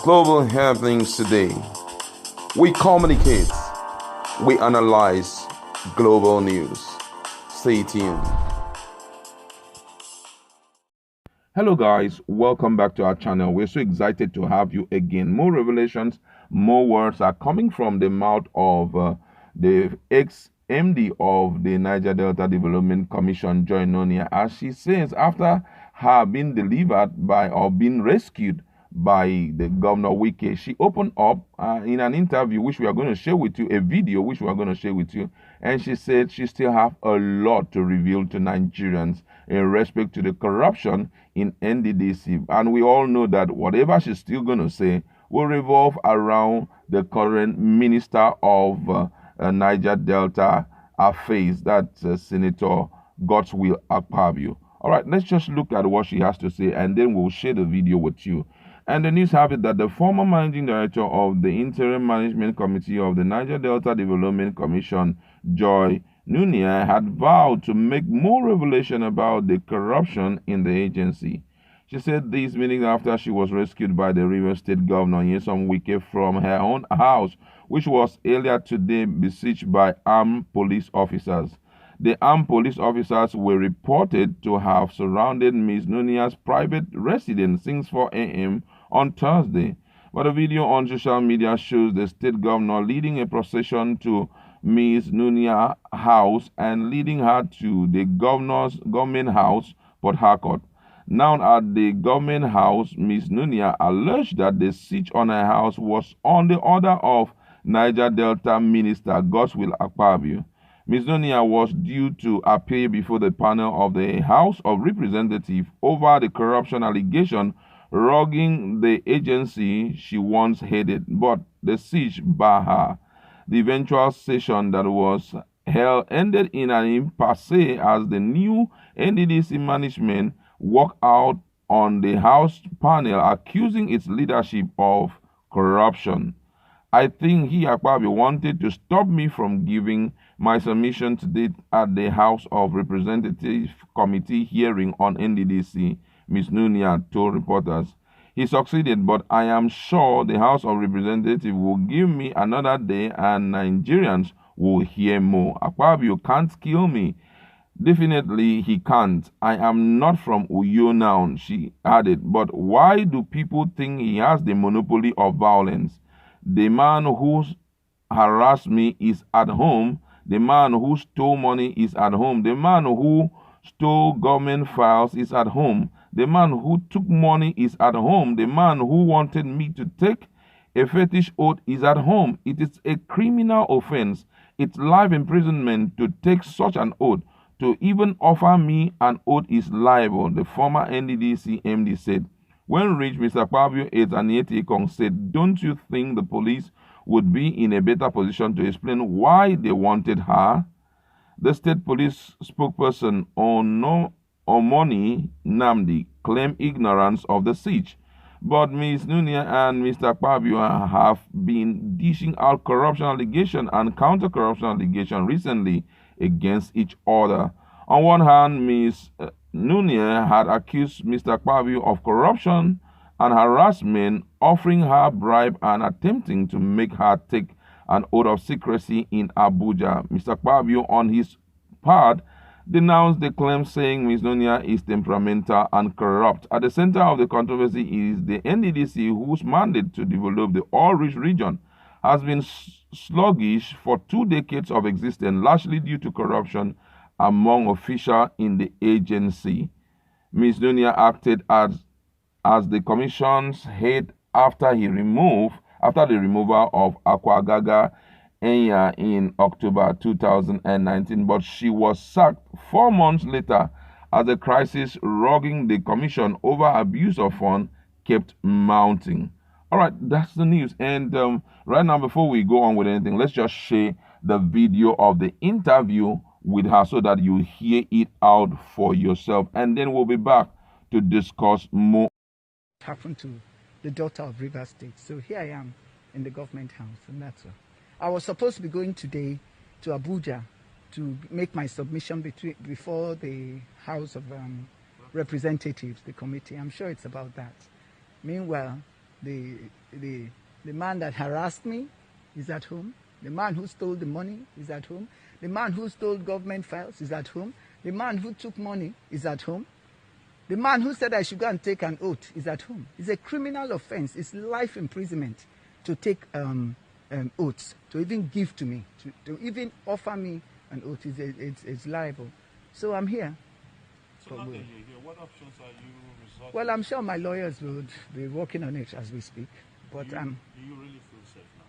Global happenings today. We communicate, we analyze global news. Stay tuned. Hello guys, welcome back to our channel. We're so excited to have you again. More revelations, more words are coming from the mouth of the ex-MD of the Niger Delta Development Commission, Joy Nunieh, as she says after her being delivered by or being rescued by the governor Wike, she opened up in an interview which we are going to share with you, a video which we are going to share with you, and she said she still have a lot to reveal to Nigerians in respect to the corruption in NDDC. And we all know that whatever she's still going to say will revolve around the current Minister of Niger Delta Affairs, that's Senator Godswill Akpabio. All right, let's just look at what she has to say, and then we'll share the video with you. And the news have it that the former managing director of the Interim Management Committee of the Niger Delta Development Commission, Joy Nunieh, had vowed to make more revelation about the corruption in the agency. She said this meeting after she was rescued by the River State Governor Wike from her own house, which was earlier today besieged by armed police officers. The armed police officers were reported to have surrounded Ms. Nunieh's private residence since 4 a.m. on Thursday. But a video on social media shows the state governor leading a procession to Ms. Nunieh's house and leading her to the governor's government house, Port Harcourt. Now at the government house, Ms. Nunieh alleged that the siege on her house was on the order of Niger Delta Minister Godswill Akpabio. Ms. Nunieh was due to appear before the panel of the House of Representatives over the corruption allegation rogging the agency she once headed, but the siege barred her. The eventual session that was held ended in an impasse as the new NDDC management walked out on the House panel accusing its leadership of corruption. I think Akpabio wanted to stop me from giving my submission today at the House of Representatives Committee hearing on NDDC, Ms. Nunieh told reporters. He succeeded, but I am sure the House of Representatives will give me another day and Nigerians will hear more. Akpabio can't kill me. Definitely he can't. I am not from Uyo now, she added. But why do people think he has the monopoly of violence? The man who harassed me is at home. The man who stole money is at home. The man who stole government files is at home. The man who took money is at home. The man who wanted me to take a fetish oath is at home. It is a criminal offense. It's life imprisonment to take such an oath. To even offer me an oath is liable, the former NDDC MD said. When reached, Mr. Akpabio aides Anieti Kong said, don't you think the police would be in a better position to explain why they wanted her? The state police spokesperson Omoni Namdi claimed ignorance of the siege. But Ms. Nunieh and Mr. Akpabio have been dishing out corruption allegation and counter-corruption allegation recently against each other. On one hand, Ms. Nunieh had accused Mr. Akpabio of corruption and harassment, offering her bribe and attempting to make her take an oath of secrecy in Abuja. Mr. Akpabio, on his part, denounced the claim, saying Ms. Nunieh is temperamental and corrupt. At the center of the controversy is the NDDC, whose mandate to develop the oil-rich region has been sluggish for 2 decades of existence, largely due to corruption among officials in the agency. Ms. Nunieh acted as the commission's head after the removal of Akpagaga Enya in October 2019, but she was sacked 4 months later as the crisis rogging the commission over abuse of funds kept mounting. All right, that's the news. And right now, before we go on with anything, let's just share the video of the interview with her so that you hear it out for yourself. And then we'll be back to discuss more. Happened to the daughter of River State. So here I am in the government house, and that's all. I was supposed to be going today to Abuja to make my submission before the House of Representatives, the committee. I'm sure it's about that. Meanwhile, The, the, the man that harassed me is at home. The man who stole the money is at home. The man who stole government files is at home. The man who took money is at home. The man who said I should go and take an oath is at home. It's a criminal offense. It's life imprisonment to take oaths, to even give to me, to even offer me an oath. It's liable. So I'm here. So now that you're here, what options are you resorting? Well, I'm sure my lawyers will be working on it as we speak. But do you really feel safe now?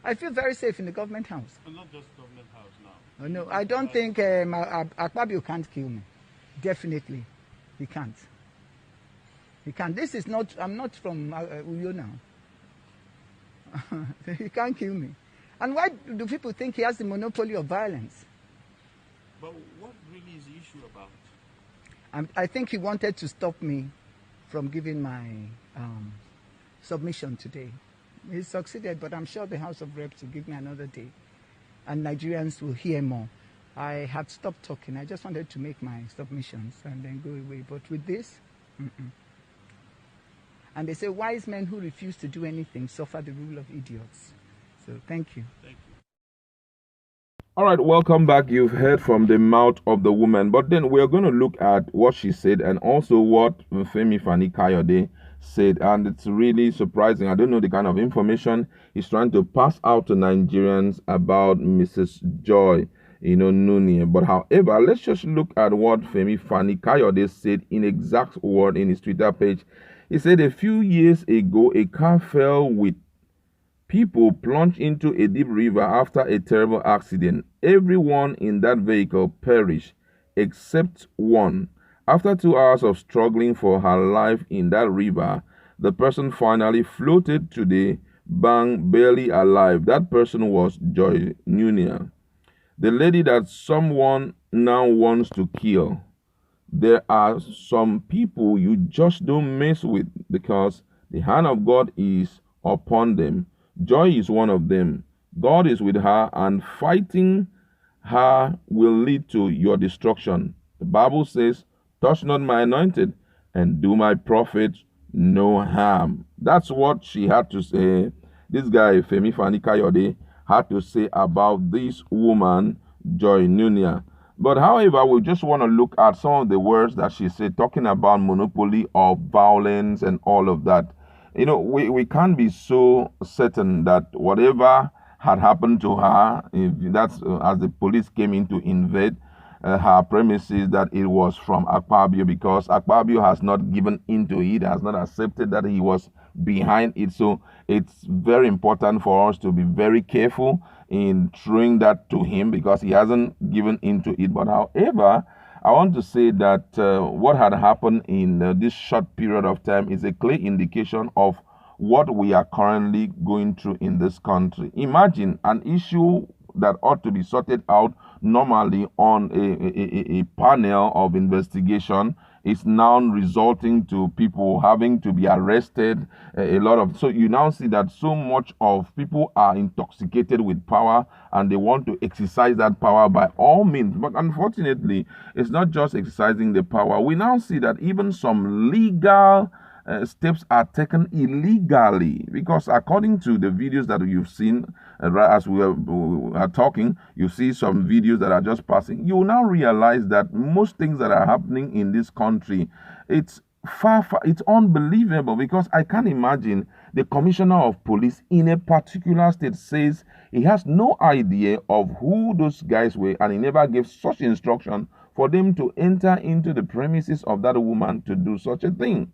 I feel very safe in the government house. And not just government house now. Oh, no, I don't think Akpabio can't kill me. Definitely, he can't. He can't. This is not. I'm not from Uyo now. He can't kill me. And why do people think he has the monopoly of violence? But what really is the issue about? I think he wanted to stop me from giving my submission today. He succeeded, but I'm sure the House of Reps will give me another day, and Nigerians will hear more. I had stopped talking. I just wanted to make my submissions and then go away. But with this, and they say wise men who refuse to do anything suffer the rule of idiots. So thank you. Thank you. All right, welcome back. You've heard from the mouth of the woman, but then we're going to look at what she said and also what Femi Fani-Kayode said, and it's really surprising. I don't know the kind of information he's trying to pass out to Nigerians about Mrs. Joy, Nunieh. But however, let's just look at what Femi Fani-Kayode said in exact word in his Twitter page. He said a few years ago, a car fell with people plunged into a deep river after a terrible accident. Everyone in that vehicle perished except one. After 2 hours of struggling for her life in that river, the person finally floated to the bank barely alive. That person was Joy Nunieh, the lady that someone now wants to kill. There are some people you just don't mess with because the hand of God is upon them. Joy is one of them. God is with her, and fighting her will lead to your destruction. The Bible says, touch not my anointed and do my prophet no harm. That's what she had to say. This guy, Femi Fani-Kayode, had to say about this woman, Joy Nunieh. But however, we just want to look at some of the words that she said, talking about monopoly of violence and all of that. We can't be so certain that whatever had happened to her, if that's as the police came in to invade her premises, that it was from Akpabio, because Akpabio has not given into it, has not accepted that he was behind it. So it's very important for us to be very careful in throwing that to him, because he hasn't given into it. But however, I want to say that what had happened in this short period of time is a clear indication of what we are currently going through in this country. Imagine an issue that ought to be sorted out normally on a panel of investigation is now resulting to people having to be arrested. So you now see that so much of people are intoxicated with power and they want to exercise that power by all means. But unfortunately, it's not just exercising the power. We now see that even some legal steps are taken illegally, because according to the videos that you've seen right as we are talking, you see some videos that are just passing. You will now realize that most things that are happening in this country, it's it's unbelievable, because I can't imagine the commissioner of police in a particular state says he has no idea of who those guys were, and he never gave such instruction for them to enter into the premises of that woman to do such a thing.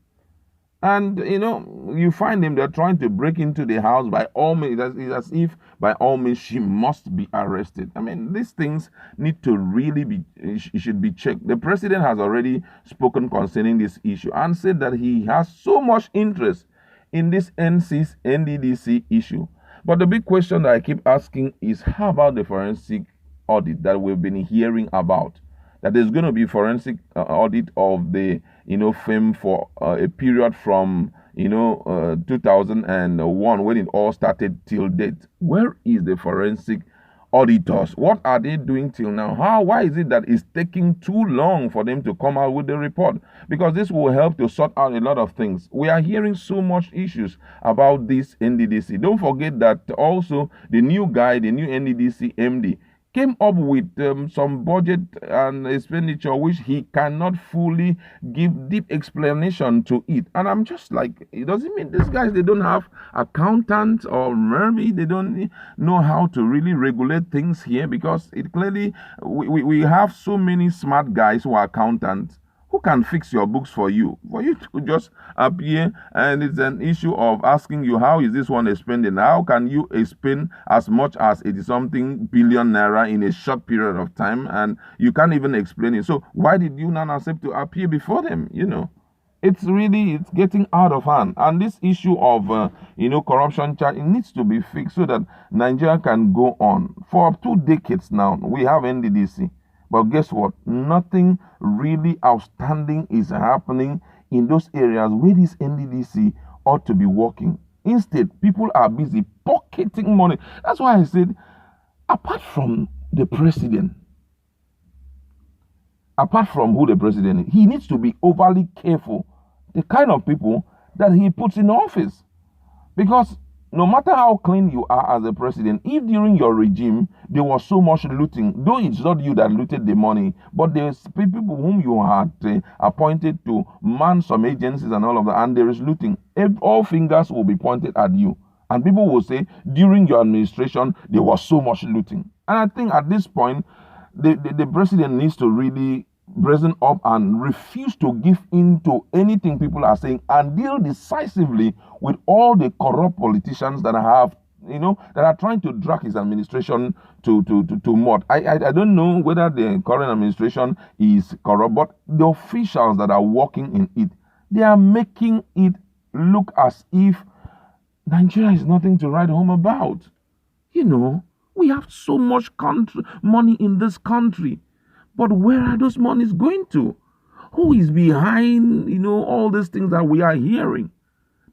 And, you find them, they're trying to break into the house by all means. It's as if by all means she must be arrested. I mean, these things need to really be, it should be checked. The president has already spoken concerning this issue and said that he has so much interest in this NDDC issue. But the big question that I keep asking is, how about the forensic audit that we've been hearing about? That there's going to be forensic audit of the film for a period from 2001 when it all started till date. Where is the forensic auditors. What are they doing till now? Why is it that it's taking too long for them to come out with the report? Because this will help to sort out a lot of things. We are hearing so much issues about this NDDC. Don't forget that also the new guy, the new NDDC MD, came up with some budget and expenditure which he cannot fully give deep explanation to it. And I'm just like, it doesn't mean these guys, they don't have accountants, or maybe they don't know how to really regulate things here, because it clearly, we have so many smart guys who are accountants who can fix your books for you to just appear, and it's an issue of asking you, how is this one spending? How can you spend as much as 80-something billion naira in a short period of time, and you can't even explain it? So why did you not accept to appear before them? It's getting out of hand. And this issue of corruption charge, it needs to be fixed so that Nigeria can go on. For 2 decades now, we have NDDC. But guess what? Nothing really outstanding is happening in those areas where this NDDC ought to be working. Instead, people are busy pocketing money. That's why I said, apart from the president, apart from who the president is, he needs to be overly careful the kind of people that he puts in office. Because no matter how clean you are as a president, if during your regime there was so much looting, though it's not you that looted the money, but there's people whom you had appointed to man some agencies and all of that, and there is looting, all fingers will be pointed at you. And people will say, during your administration, there was so much looting. And I think at this point, the president needs to really brazen up and refuse to give in to anything people are saying, and deal decisively with all the corrupt politicians that have, that are trying to drag his administration to mud. I don't know whether the current administration is corrupt, but the officials that are working in it, they are making it look as if Nigeria is nothing to write home about. We have so much money in this country. But where are those monies going to? Who is behind, all these things that we are hearing?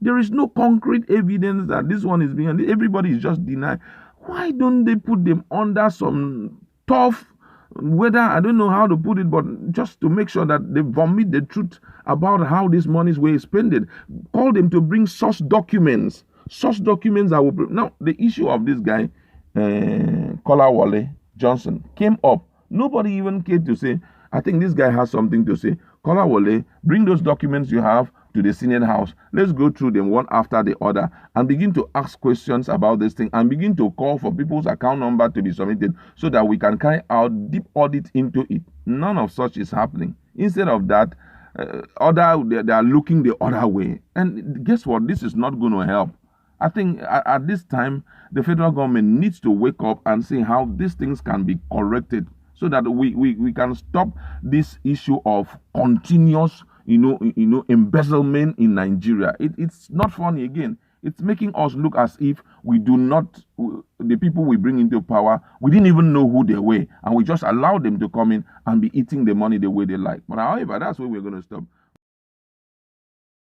There is no concrete evidence that this one is behind. Everybody is just denying. Why don't they put them under some tough, whether, I don't know how to put it, but just to make sure that they vomit the truth about how these monies were spent. Call them to bring source documents. Source documents that will... Now, the issue of this guy, Kolawole Johnson, came up. Nobody even cared to say, I think this guy has something to say. Kolawole, bring those documents you have to the Senate House. Let's go through them one after the other and begin to ask questions about this thing, and begin to call for people's account number to be submitted so that we can carry out deep audit into it. None of such is happening. Instead of that, they are looking the other way. And guess what? This is not going to help. I think at this time, the federal government needs to wake up and see how these things can be corrected, so that we can stop this issue of continuous, embezzlement in Nigeria. It's not funny again. It's making us look as if we do not, the people we bring into power, we didn't even know who they were, and we just allowed them to come in and be eating the money the way they like. But however, that's where we're going to stop.